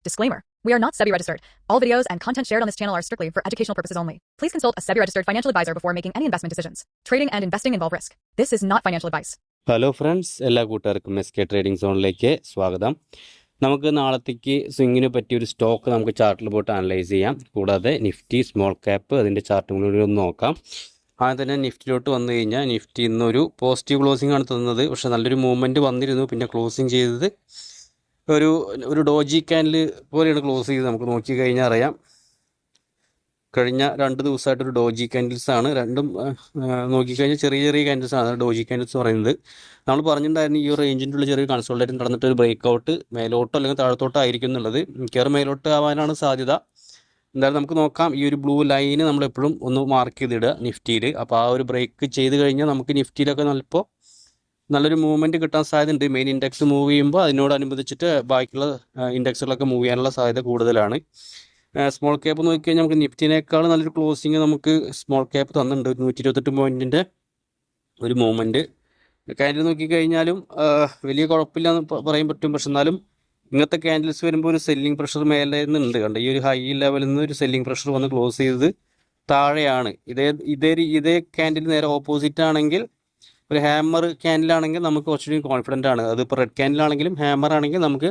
Disclaimer. We are not SEBI registered. All videos and content shared on this channel are strictly for educational purposes only. Please consult a SEBI registered financial advisor before making any investment decisions. Trading and investing involve risk. This is not financial advice. Hello friends, എല്ലാ കൂട്ടുകാർക്കും SK trading സോണിലേക്ക് സ്വാഗതം. നമുക്ക് നാളത്തേക്ക് സ്വിങ്ങിന് പറ്റിയൊരു stock നമുക്ക് ചാർട്ടിൽ പോയിട്ട് analyse ചെയ്യാം. കൂടാതെ നിഫ്റ്റി സ്മോൾ ക്യാപ്പ് അതിൻ്റെ ചാർട്ടും കൂടി ഒന്ന് നോക്കാം. ആദ്യം തന്നെ നിഫ്റ്റിയിലോട്ട് വന്നു കഴിഞ്ഞാൽ നിഫ്റ്റി ഇന്നൊരു പോസിറ്റീവ് ക്ലോസിംഗ് ആണ് തന്നത്. പക്ഷേ നല്ലൊരു മൂവ്മെൻറ്റ് വന്നിരുന്നു. പിന്നെ ക്ലോസിങ് ചെയ്തത് ഒരു ഡോജി ക്യാൻഡിൽ പോലെയാണ് ക്ലോസ് ചെയ്തത്. നമുക്ക് നോക്കി കഴിഞ്ഞാൽ അറിയാം. കഴിഞ്ഞ 2 ദിവസമായിട്ടൊരു ഡോജി ക്യാൻഡിൽസ് ആണ്. രണ്ടും നോക്കിക്കഴിഞ്ഞാൽ ചെറിയ ചെറിയ ക്യാൻഡിൽസ് ആണ് ഡോജി ക്യാൻഡിൽസ് പറയുന്നത്. നമ്മൾ പറഞ്ഞിട്ടുണ്ടായിരുന്നു ഈ റേഞ്ചിൻ്റെ ഉള്ള ചെറിയ കൺസോൾട്ടേറ്റ് നടന്നിട്ട് ഒരു ബ്രേക്ക് ഔട്ട് മേലോട്ടോ അല്ലെങ്കിൽ താഴത്തോട്ടോ ആയിരിക്കും എന്നുള്ളത്. മിക്കവാറും മേലോട്ട് ആവാനാണ് സാധ്യത. എന്തായാലും നമുക്ക് നോക്കാം. ഈ ഒരു ബ്ലൂ ലൈന് നമ്മളെപ്പോഴും ഒന്ന് മാർക്ക് ചെയ്തിടുക നിഫ്റ്റിയിൽ. അപ്പോൾ ആ ഒരു ബ്രേക്ക് ചെയ്ത് കഴിഞ്ഞാൽ നമുക്ക് നിഫ്റ്റിയിലൊക്കെ നല്ലൊരു മൂവ്മെൻറ്റ് കിട്ടാൻ സാധ്യതയുണ്ട്. മെയിൻ ഇൻഡെക്സ് മൂവ് ചെയ്യുമ്പോൾ അതിനോടനുബന്ധിച്ചിട്ട് ബാക്കിയുള്ള ഇൻഡെക്സുകളൊക്കെ മൂവ് ചെയ്യാനുള്ള സാധ്യത കൂടുതലാണ്. സ്മോൾ ക്യാപ്പ് നോക്കിക്കഴിഞ്ഞാൽ നമുക്ക് നിഫ്റ്റിനേക്കാൾ നല്ലൊരു ക്ലോസിങ് നമുക്ക് സ്മോൾ ക്യാപ്പ് തന്നിട്ടുണ്ട്. 128 പോയിൻറ്റിൻ്റെ ഒരു മൂവ്മെൻറ്റ് ക്യാൻഡിൽ നോക്കിക്കഴിഞ്ഞാലും വലിയ കുഴപ്പമില്ല എന്ന് പറയാൻ പറ്റും. പക്ഷെ എന്നാലും ഇങ്ങനത്തെ ക്യാൻഡിൽസ് വരുമ്പോൾ ഒരു സെല്ലിംഗ് പ്രഷർ മേലെ നിന്നുണ്ട്. കണ്ട ഈ ഒരു ഹൈ ലെവലിൽ നിന്ന് ഒരു സെല്ലിംഗ് പ്രഷർ വന്ന് ക്ലോസ് ചെയ്തത് താഴെയാണ്. ഇതേ ക്യാൻഡിൽ നേരെ ഓപ്പോസിറ്റ് ആണെങ്കിൽ ഒരു ഹാമർ ക്യാൻഡിലാണെങ്കിൽ നമുക്ക് കുറച്ചുകൂടി കോൺഫിഡൻ്റ് ആണ്. അതിപ്പോൾ റെഡ് ക്യാൻഡിലാണെങ്കിലും ഹാമർ ആണെങ്കിൽ നമുക്ക്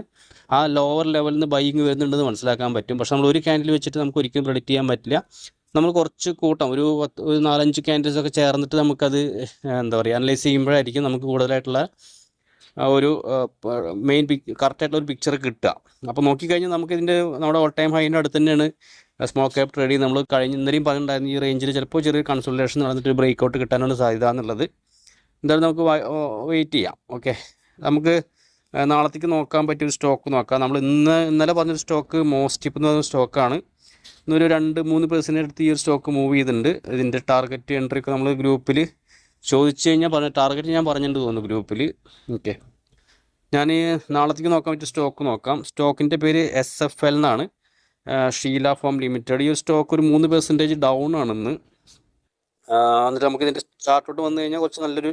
ആ ലോവർ ലെവലിൽ നിന്ന് ബൈയിങ് വരുന്നുണ്ടെന്ന് മനസ്സിലാക്കാൻ പറ്റും. പക്ഷെ നമ്മൾ ഒരു ക്യാൻഡിൽ വെച്ചിട്ട് നമുക്ക് ഒരിക്കലും പ്രെഡിക്റ്റ് ചെയ്യാൻ പറ്റില്ല. നമ്മൾ കുറച്ച് കൂട്ടം ഒരു 4-5 ക്യാൻഡിൽസ് ഒക്കെ ചേർന്നിട്ട് നമുക്കത് എന്താ പറയുക അനലൈസ് ചെയ്യുമ്പോഴായിരിക്കും നമുക്ക് കൂടുതലായിട്ടുള്ള ഒരു കറക്റ്റായിട്ടുള്ള ഒരു പിക്ചർ കിട്ടുക. അപ്പോൾ നോക്കിക്കഴിഞ്ഞാൽ നമുക്കിതിൻ്റെ നമ്മുടെ ഓൾ ടൈം ഹൈൻ്റെ അടുത്ത് തന്നെയാണ് സ്മോൾ ക്യാപ്പ് ട്രേഡ് ചെയ്ത് നമ്മൾ ഇന്നലെയും പറഞ്ഞിട്ടുണ്ടായിരുന്നു ഈ റേഞ്ചിൽ ചിലപ്പോൾ ചെറിയ കൺസൾട്ടേഷൻ നടന്നിട്ട് ബ്രേക്ക് ഔട്ട് കിട്ടാനുള്ള സാധ്യത എന്നുള്ളത്. എന്തായാലും നമുക്ക് വെയിറ്റ് ചെയ്യാം. ഓക്കെ, നമുക്ക് നാളത്തേക്ക് നോക്കാൻ പറ്റിയൊരു സ്റ്റോക്ക് നോക്കാം. നമ്മൾ ഇന്നലെ പറഞ്ഞൊരു സ്റ്റോക്ക് മോസ്റ്റിപ്പ് എന്ന് പറഞ്ഞ സ്റ്റോക്കാണ്. ഇന്നൊരു 2-3% അടുത്ത് ഈ ഒരു സ്റ്റോക്ക് മൂവ് ചെയ്തിട്ടുണ്ട്. ഇതിൻ്റെ ടാർഗറ്റ് എൻട്രി ഒക്കെ നമ്മൾ ഗ്രൂപ്പിൽ ചോദിച്ചു കഴിഞ്ഞാൽ ടാർഗറ്റ് ഞാൻ പറഞ്ഞിട്ട് തോന്നുന്നു ഗ്രൂപ്പിൽ. ഓക്കെ, ഞാൻ നാളത്തേക്ക് നോക്കാൻ പറ്റിയ സ്റ്റോക്ക് നോക്കാം. സ്റ്റോക്കിൻ്റെ പേര് SFL എന്നാണ്, ഷീല ഫോം ലിമിറ്റഡ്. ഈ ഒരു സ്റ്റോക്ക് ഒരു 3% ഡൗൺ ആണെന്ന്. എന്നിട്ട് നമുക്ക് ഇതിൻ്റെ ചാർട്ടോട്ട് വന്നു കഴിഞ്ഞാൽ കുറച്ച് നല്ലൊരു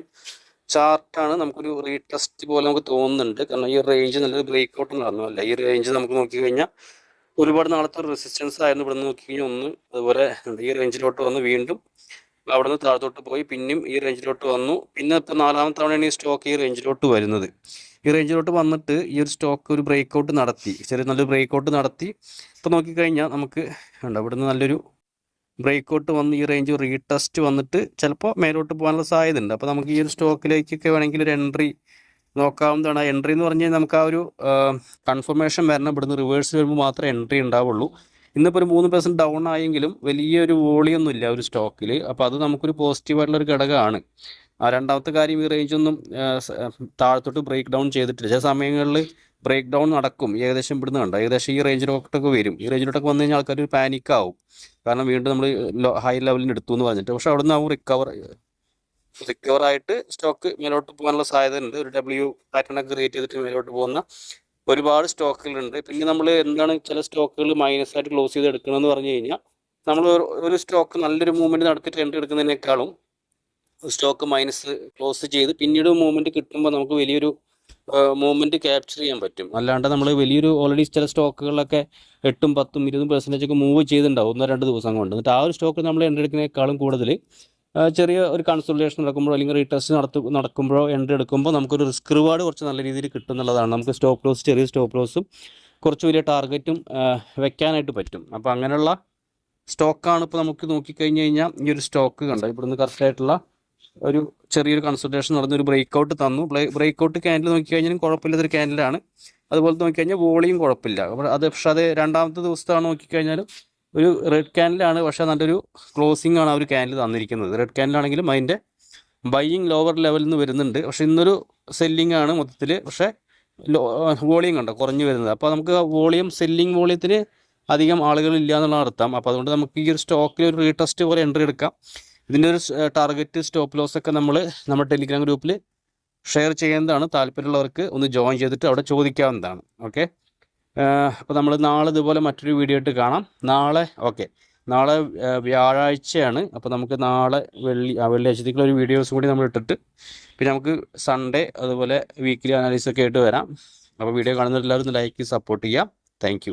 ചാർട്ടാണ്. നമുക്കൊരു റീടെസ്റ്റ് പോലെ നമുക്ക് തോന്നുന്നുണ്ട്. കാരണം ഈ റേഞ്ച് നല്ലൊരു ബ്രേക്ക് ഔട്ട് നടന്നു അല്ല. ഈ റേഞ്ച് നമുക്ക് നോക്കിക്കഴിഞ്ഞാൽ ഒരുപാട് നാളത്തെ റെസിസ്റ്റൻസ് ആയിരുന്നു. ഇവിടെ നിന്ന് നോക്കിക്കഴിഞ്ഞാൽ ഒന്ന് അതുപോലെ ഈ റേഞ്ചിലോട്ട് വന്ന് വീണ്ടും അവിടെ നിന്ന് താഴത്തോട്ട് പോയി പിന്നെയും ഈ റേഞ്ചിലോട്ട് വന്നു. പിന്നെ ഇപ്പോൾ 4ാമത്തെ തവണയാണ് ഈ സ്റ്റോക്ക് ഈ റേഞ്ചിലോട്ട് വരുന്നത്. ഈ റേഞ്ചിലോട്ട് വന്നിട്ട് ഈ ഒരു സ്റ്റോക്ക് ഒരു ബ്രേക്ക് ഔട്ട് നടത്തി, നല്ലൊരു ബ്രേക്ക് ഔട്ട് നടത്തി. ഇപ്പോൾ നോക്കിക്കഴിഞ്ഞാൽ നമുക്ക് ഇവിടെ നിന്ന് നല്ലൊരു ബ്രേക്ക് ഔട്ട് വന്ന് ഈ റേഞ്ച് റീടെസ്റ്റ് വന്നിട്ട് ചിലപ്പോൾ മേലോട്ട് പോകാനുള്ള സാധ്യത ഉണ്ട്. അപ്പോൾ നമുക്ക് ഈ ഒരു സ്റ്റോക്കിലേക്കൊക്കെ വേണമെങ്കിൽ ഒരു എൻട്രി നോക്കാവുന്നതാണ്. എൻട്രി എന്ന് പറഞ്ഞാൽ നമുക്ക് ആ ഒരു കൺഫർമേഷൻ വരണം. ഇവിടുന്ന് റിവേഴ്സ് വരുമ്പോൾ മാത്രമേ എൻട്രി ഉണ്ടാവുള്ളൂ. ഇന്നിപ്പോൾ ഒരു 3% ഡൗൺ ആയെങ്കിലും വലിയൊരു വോളിയൊന്നും ഇല്ല ഒരു സ്റ്റോക്കിൽ. അപ്പോൾ അത് നമുക്കൊരു പോസിറ്റീവായിട്ടുള്ളൊരു ഘടകമാണ്. രണ്ടാമത്തെ കാര്യം, ഈ റേഞ്ചൊന്നും താഴത്തോട്ട് ബ്രേക്ക് ഡൗൺ ചെയ്തിട്ടില്ല. ചില സമയങ്ങളിൽ ബ്രേക്ക് ഡൗൺ നടക്കും. ഏകദേശം ഇവിടുന്ന് കണ്ട ഏകദേശം ഈ റേഞ്ചിലോട്ടൊക്കെ വരും. ഈ റേഞ്ചിലോട്ടൊക്കെ വന്നു കഴിഞ്ഞാൽ ആൾക്കാർ ഒരു പാനിക്കാവും. കാരണം വീണ്ടും നമ്മൾ ഹൈ ലെവലിന് എടുത്തു എന്ന് പറഞ്ഞിട്ട്. പക്ഷെ അവിടെ നിന്ന് ആവും റിക്കവർ ആയിട്ട് സ്റ്റോക്ക് മേലോട്ട് പോകാനുള്ള സാധ്യത ഉണ്ട്. ഒരു W പാറ്റേണൊക്കെ ക്രിയേറ്റ് ചെയ്തിട്ട് മേലോട്ട് പോകുന്ന ഒരുപാട് സ്റ്റോക്കുകളുണ്ട്. പിന്നെ നമ്മൾ എന്താണ് ചില സ്റ്റോക്കുകൾ മൈനസായിട്ട് ക്ലോസ് ചെയ്ത് എടുക്കണമെന്ന് പറഞ്ഞു കഴിഞ്ഞാൽ നമ്മൾ ഒരു സ്റ്റോക്ക് നല്ലൊരു മൂവ്മെൻറ്റ് നടത്തിയിട്ട് എൻട്രി എടുക്കുന്നതിനേക്കാളും സ്റ്റോക്ക് മൈനസ് ക്ലോസ് ചെയ്ത് പിന്നീട് മൂവ്മെൻറ്റ് കിട്ടുമ്പോൾ നമുക്ക് വലിയൊരു മൂവ്മെൻറ്റ് ക്യാപ്ചർ ചെയ്യാൻ പറ്റും. അല്ലാണ്ട് നമ്മൾ വലിയൊരു ഓൾറെഡി ചില സ്റ്റോക്കുകളിലൊക്കെ 8, 10, 20% ഒക്കെ മൂവ് ചെയ്തിട്ടുണ്ടാവും 1-2 ദിവസം കൊണ്ട്. എന്നിട്ട് ആ ഒരു സ്റ്റോക്ക് നമ്മൾ എൻട്രി എടുക്കുന്നതിനേക്കാളും കൂടുതൽ ചെറിയ ഒരു കൺസൾട്ടേഷൻ നടക്കുമ്പോഴോ അല്ലെങ്കിൽ റീടെസ്റ്റ് നടക്കുമ്പോഴോ എൻട്രി എടുക്കുമ്പോൾ നമുക്കൊരു റിസ്ക് റിവാർഡ് കുറച്ച് നല്ല രീതിയിൽ കിട്ടും എന്നുള്ളതാണ്. നമുക്ക് സ്റ്റോപ്പ് ലോസ്, ചെറിയ സ്റ്റോപ്പ് ലോസും കുറച്ച് വലിയ ടാർഗറ്റും വെക്കാനായിട്ട് പറ്റും. അപ്പോൾ അങ്ങനെയുള്ള സ്റ്റോക്കാണ് ഇപ്പോൾ നമുക്ക് നോക്കിക്കഴിഞ്ഞ് കഴിഞ്ഞാൽ ഈ ഒരു സ്റ്റോക്ക് കണ്ട ഇവിടുന്ന് കറക്റ്റായിട്ടുള്ള ഒരു ചെറിയൊരു കൺസൾട്ടേഷൻ നടന്ന ഒരു ബ്രേക്ക് ഔട്ട് തന്നു. ബ്രേക്ക് ഔട്ട് ക്യാൻഡിൽ നോക്കിക്കഴിഞ്ഞാലും കുഴപ്പമില്ലാത്തൊരു ക്യാൻഡിലാണ്. അതുപോലെ നോക്കിക്കഴിഞ്ഞാൽ വോളിയും കുഴപ്പമില്ല. പക്ഷെ അത് 2ാമത്തെ ദിവസത്താണ് നോക്കിക്കഴിഞ്ഞാലും ഒരു റെഡ് ക്യാൻഡിലാണ്. പക്ഷേ നല്ലൊരു ക്ലോസിംഗ് ആണ് ആ ഒരു ക്യാൻഡിൽ തന്നിരിക്കുന്നത്. റെഡ് ക്യാൻഡിലാണെങ്കിലും അതിൻ്റെ ബൈയിങ് ലോവർ ലെവലിൽ നിന്ന് വരുന്നുണ്ട്. പക്ഷേ ഇന്നൊരു സെല്ലിംഗ് ആണ് മൊത്തത്തിൽ. പക്ഷേ വോളിയം കണ്ടോ കുറഞ്ഞു വരുന്നത്. അപ്പോൾ നമുക്ക് സെല്ലിംഗ് വോളിയത്തിന് അധികം ആളുകളില്ല എന്നുള്ള അർത്ഥം. അപ്പോൾ അതുകൊണ്ട് നമുക്ക് ഈ ഒരു സ്റ്റോക്കിൽ ഒരു റീടെസ്റ്റ് പോലെ എൻട്രി എടുക്കാം. ഇതിൻ്റെ ഒരു ടാർഗറ്റ് സ്റ്റോപ്പ് ലോസ് ഒക്കെ നമ്മുടെ ടെലിഗ്രാം ഗ്രൂപ്പിൽ ഷെയർ ചെയ്യുന്നതാണ്. താല്പര്യമുള്ളവർക്ക് ഒന്ന് ജോയിൻ ചെയ്തിട്ട് അവിടെ ചോദിക്കാവുന്നതാണ്. ഓക്കെ, അപ്പോൾ നമ്മൾ നാളെ ഇതുപോലെ മറ്റൊരു വീഡിയോ ആയിട്ട് കാണാം. നാളെ വ്യാഴാഴ്ചയാണ്. അപ്പോൾ നമുക്ക് നാളെ വെള്ളിയാഴ്ചത്തേക്കുള്ള ഒരു വീഡിയോസും കൂടി നമ്മൾ ഇട്ടിട്ട് പിന്നെ നമുക്ക് സൺഡേ അതുപോലെ വീക്കിലി അനാലിസിസ് ഒക്കെ ആയിട്ട് വരാം. അപ്പോൾ വീഡിയോ കാണുന്നവരെല്ലാവരും ഒന്ന് ലൈക്ക് സപ്പോർട്ട് ചെയ്യാം. താങ്ക്